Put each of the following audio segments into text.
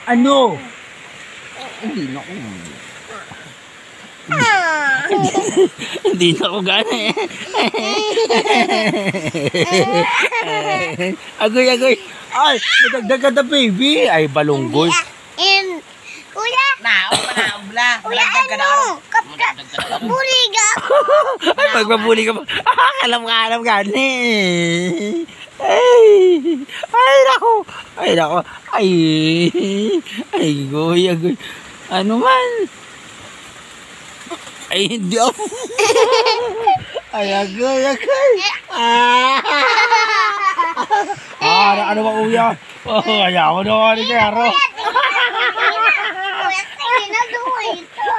Ano? Hindi na ako. Hindi na ako gana eh. Agoy, agoy. Ay, madagdag ka na baby. Ay, balunggoy. Kuya. Naubla. Kuya, ano? Kapabuli ka. Ay, magbabuli ka pa. Alam gani. Ay, nako. Ay, nako. Ay, goy, agoy. Ano man? Ay, hindi ako. Ay, agoy. Ano ba kuya? Kaya ako naman ni Kero. Kuya, ginagawa ito.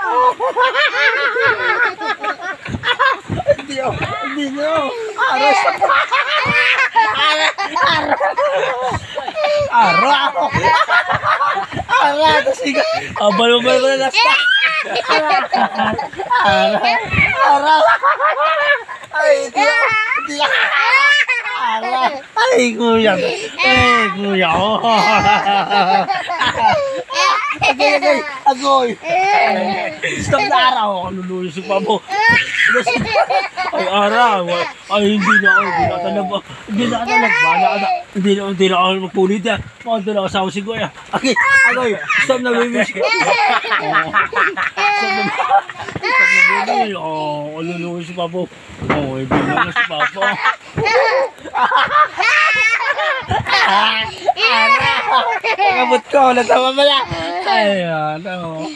Hindi nyo. Aras ako. Ara. Sige. Balo na lasta. Ara. Ay, hindi. Ara. Ay, kuya. Kuya. Agoy. Stop na araw. Luluyo si Pabo. Ay, araw. Ay, hindi na ako. Hindi na ako magpulit yan. Hindi na ako sa si Goya. Okay, agoy. Stop na baby. Stop na baby. Luluyo si Pabo. Hindi na si Pabo. Kabot ko, natama pala. Ay, ano.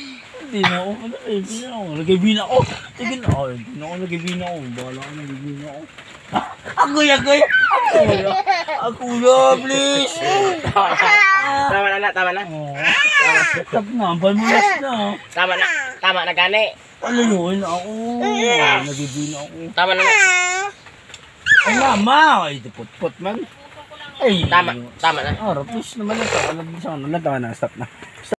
Hindi na ako. Nagibina ako. Hindi na ako. Bahala ka, nagibina ako. Agoy. Akuya, please. Tama na. Stop na, balmulas na. Tama na gani. Alayuin ako. Nagibina ako. Tama na. Ay, mama. Ay, put man. Ay, Tama na. please naman na. Tama na. Stop na.